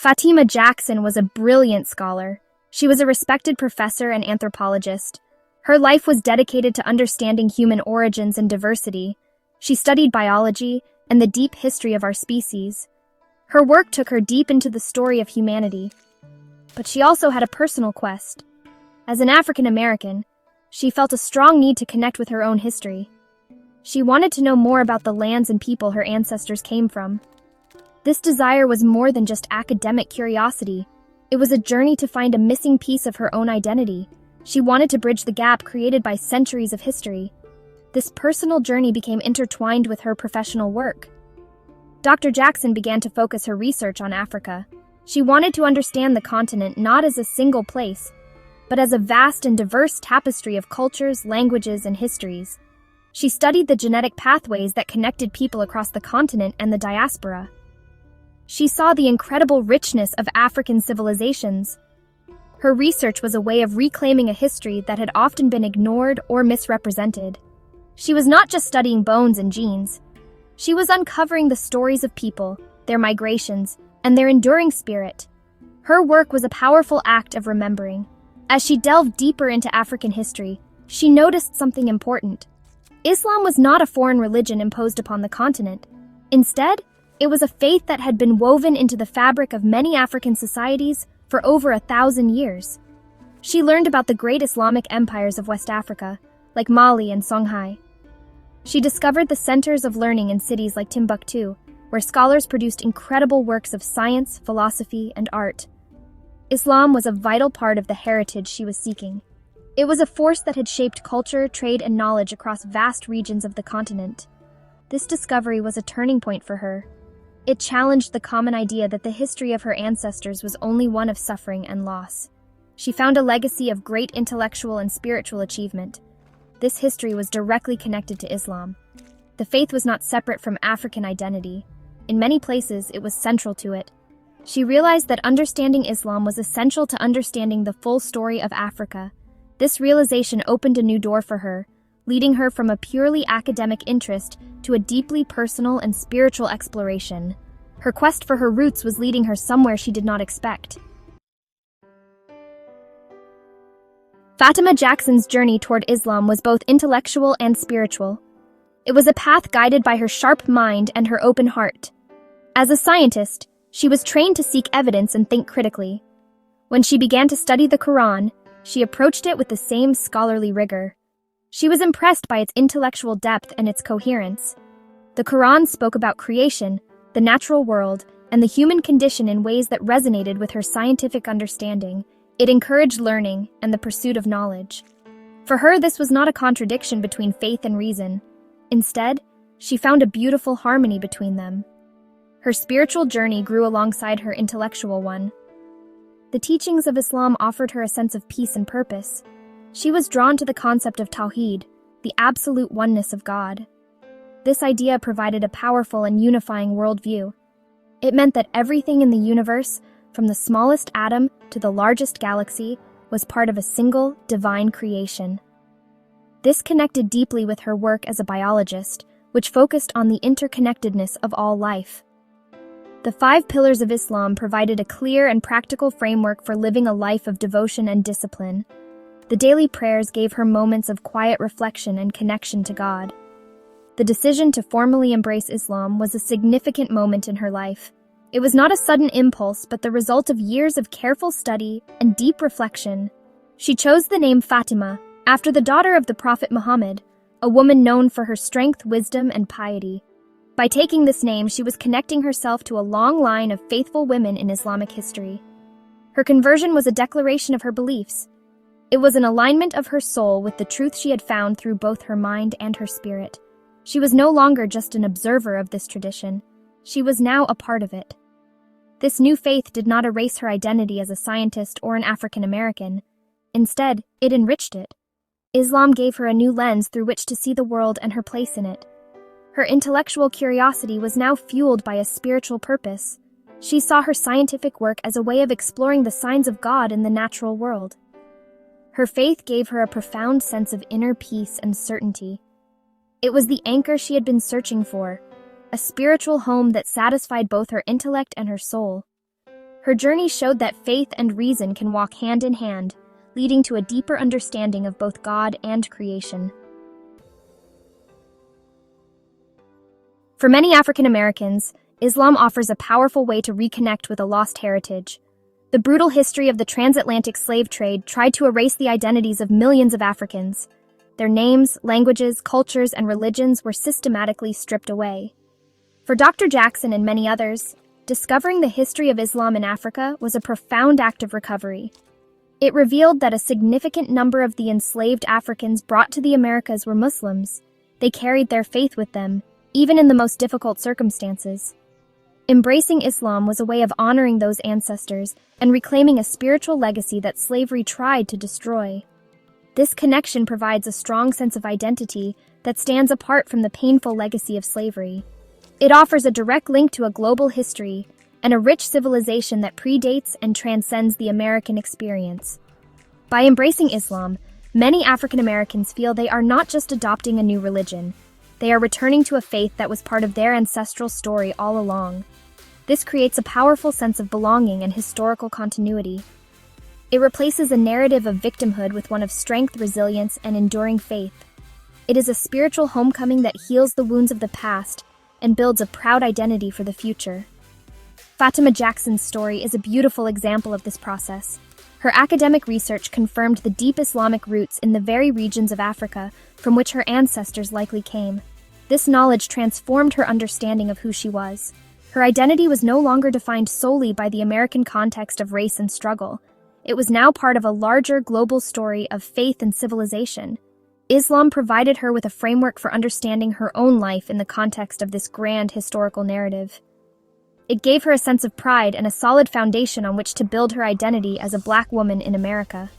Fatimah Jackson was a brilliant scholar. She was a respected professor and anthropologist. Her life was dedicated to understanding human origins and diversity. She studied biology and the deep history of our species. Her work took her deep into the story of humanity. But she also had a personal quest. As an African American, she felt a strong need to connect with her own history. She wanted to know more about the lands and people her ancestors came from. This desire was more than just academic curiosity. It was a journey to find a missing piece of her own identity. She wanted to bridge the gap created by centuries of history. This personal journey became intertwined with her professional work. Dr. Jackson began to focus her research on Africa. She wanted to understand the continent not as a single place, but as a vast and diverse tapestry of cultures, languages, and histories. She studied the genetic pathways that connected people across the continent and the diaspora. She saw the incredible richness of African civilizations. Her research was a way of reclaiming a history that had often been ignored or misrepresented. She was not just studying bones and genes. She was uncovering the stories of people, their migrations, and their enduring spirit. Her work was a powerful act of remembering. As she delved deeper into African history, she noticed something important. Islam was not a foreign religion imposed upon the continent. Instead, it was a faith that had been woven into the fabric of many African societies for over 1,000 years. She learned about the great Islamic empires of West Africa, like Mali and Songhai. She discovered the centers of learning in cities like Timbuktu, where scholars produced incredible works of science, philosophy, and art. Islam was a vital part of the heritage she was seeking. It was a force that had shaped culture, trade, and knowledge across vast regions of the continent. This discovery was a turning point for her. It challenged the common idea that the history of her ancestors was only one of suffering and loss. She found a legacy of great intellectual and spiritual achievement. This history was directly connected to Islam. The faith was not separate from African identity. In many places, it was central to it. She realized that understanding Islam was essential to understanding the full story of Africa. This realization opened a new door for her, leading her from a purely academic interest to a deeply personal and spiritual exploration. Her quest for her roots was leading her somewhere she did not expect. Fatimah Jackson's journey toward Islam was both intellectual and spiritual. It was a path guided by her sharp mind and her open heart. As a scientist, she was trained to seek evidence and think critically. When she began to study the Quran, she approached it with the same scholarly rigor. She was impressed by its intellectual depth and its coherence. The Quran spoke about creation, the natural world, and the human condition in ways that resonated with her scientific understanding. It encouraged learning and the pursuit of knowledge. For her, this was not a contradiction between faith and reason. Instead, she found a beautiful harmony between them. Her spiritual journey grew alongside her intellectual one. The teachings of Islam offered her a sense of peace and purpose. She was drawn to the concept of Tawheed, the absolute oneness of God. This idea provided a powerful and unifying worldview. It meant that everything in the universe, from the smallest atom to the largest galaxy, was part of a single, divine creation. This connected deeply with her work as a biologist, which focused on the interconnectedness of all life. The 5 pillars of Islam provided a clear and practical framework for living a life of devotion and discipline. The daily prayers gave her moments of quiet reflection and connection to God. The decision to formally embrace Islam was a significant moment in her life. It was not a sudden impulse, but the result of years of careful study and deep reflection. She chose the name Fatimah, after the daughter of the Prophet Muhammad, a woman known for her strength, wisdom, and piety. By taking this name, she was connecting herself to a long line of faithful women in Islamic history. Her conversion was a declaration of her beliefs. It was an alignment of her soul with the truth she had found through both her mind and her spirit. She was no longer just an observer of this tradition. She was now a part of it. This new faith did not erase her identity as a scientist or an African American. Instead, it enriched it. Islam gave her a new lens through which to see the world and her place in it. Her intellectual curiosity was now fueled by a spiritual purpose. She saw her scientific work as a way of exploring the signs of God in the natural world. Her faith gave her a profound sense of inner peace and certainty. It was the anchor she had been searching for, a spiritual home that satisfied both her intellect and her soul. Her Her journey showed that faith and reason can walk hand in hand, leading to a deeper understanding of both God and creation. For many African Americans, Islam offers a powerful way to reconnect with a lost heritage. The brutal history of the transatlantic slave trade tried to erase the identities of millions of Africans. Their names, languages, cultures, and religions were systematically stripped away. For Dr. Jackson and many others, discovering the history of Islam in Africa was a profound act of recovery. It revealed that a significant number of the enslaved Africans brought to the Americas were Muslims. They carried their faith with them, even in the most difficult circumstances. Embracing Islam was a way of honoring those ancestors and reclaiming a spiritual legacy that slavery tried to destroy. This connection provides a strong sense of identity that stands apart from the painful legacy of slavery. It offers a direct link to a global history and a rich civilization that predates and transcends the American experience. By embracing Islam, many African Americans feel they are not just adopting a new religion, they are returning to a faith that was part of their ancestral story all along. This creates a powerful sense of belonging and historical continuity. It replaces a narrative of victimhood with one of strength, resilience, and enduring faith. It is a spiritual homecoming that heals the wounds of the past and builds a proud identity for the future. Fatimah Jackson's story is a beautiful example of this process. Her academic research confirmed the deep Islamic roots in the very regions of Africa from which her ancestors likely came. This knowledge transformed her understanding of who she was. Her identity was no longer defined solely by the American context of race and struggle. It was now part of a larger global story of faith and civilization. Islam provided her with a framework for understanding her own life in the context of this grand historical narrative. It gave her a sense of pride and a solid foundation on which to build her identity as a Black woman in America.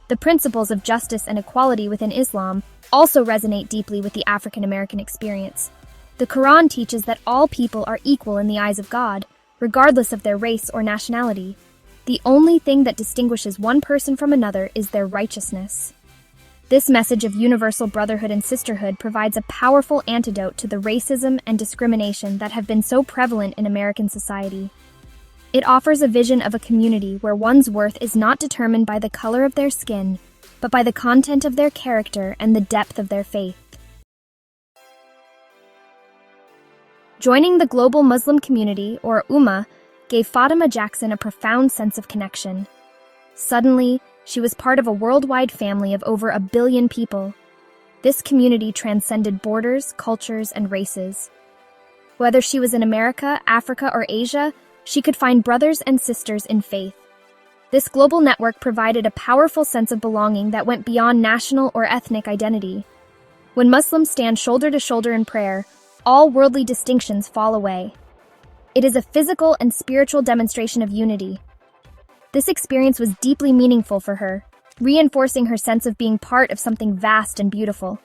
The principles of justice and equality within Islam also resonate deeply with the African American experience. The Quran teaches that all people are equal in the eyes of God, regardless of their race or nationality. The only thing that distinguishes one person from another is their righteousness. This message of universal brotherhood and sisterhood provides a powerful antidote to the racism and discrimination that have been so prevalent in American society. It offers a vision of a community where one's worth is not determined by the color of their skin, but by the content of their character and the depth of their faith. Joining the global Muslim community, or Ummah, gave Fatimah Jackson a profound sense of connection. Suddenly, she was part of a worldwide family of over 1 billion people. This community transcended borders, cultures, and races. Whether she was in America, Africa, or Asia, she could find brothers and sisters in faith. This global network provided a powerful sense of belonging that went beyond national or ethnic identity. When Muslims stand shoulder to shoulder in prayer, all worldly distinctions fall away. It is a physical and spiritual demonstration of unity. This experience was deeply meaningful for her, reinforcing her sense of being part of something vast and beautiful.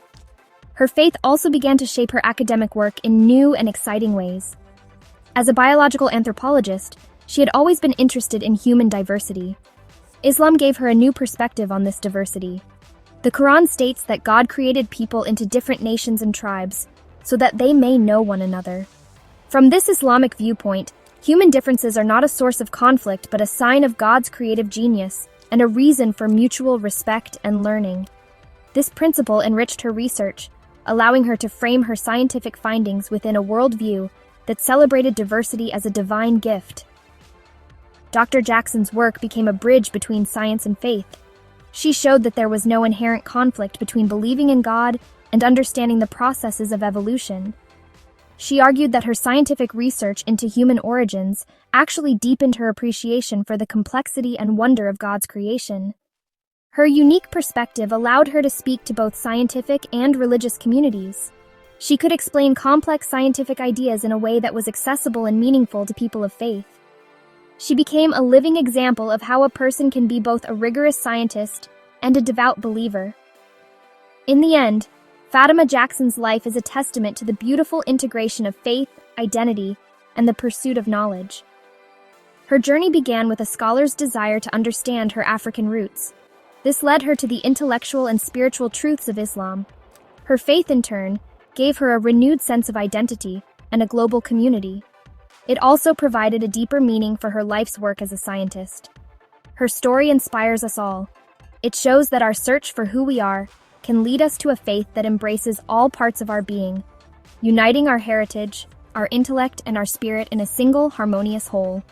Her faith also began to shape her academic work in new and exciting ways. As a biological anthropologist, she had always been interested in human diversity. Islam gave her a new perspective on this diversity. The Quran states that God created people into different nations and tribes, so that they may know one another. From this Islamic viewpoint, human differences are not a source of conflict but a sign of God's creative genius and a reason for mutual respect and learning. This principle enriched her research, allowing her to frame her scientific findings within a worldview that celebrated diversity as a divine gift. Dr. Jackson's work became a bridge between science and faith. She showed that there was no inherent conflict between believing in God and understanding the processes of evolution. She argued that her scientific research into human origins actually deepened her appreciation for the complexity and wonder of God's creation. Her unique perspective allowed her to speak to both scientific and religious communities. She could explain complex scientific ideas in a way that was accessible and meaningful to people of faith. She became a living example of how a person can be both a rigorous scientist and a devout believer. In the end, Fatimah Jackson's life is a testament to the beautiful integration of faith, identity, and the pursuit of knowledge. Her journey began with a scholar's desire to understand her African roots. This led her to the intellectual and spiritual truths of Islam. Her faith, in turn, gave her a renewed sense of identity and a global community. It also provided a deeper meaning for her life's work as a scientist. Her story inspires us all. It shows that our search for who we are can lead us to a faith that embraces all parts of our being, uniting our heritage, our intellect, and our spirit in a single harmonious whole.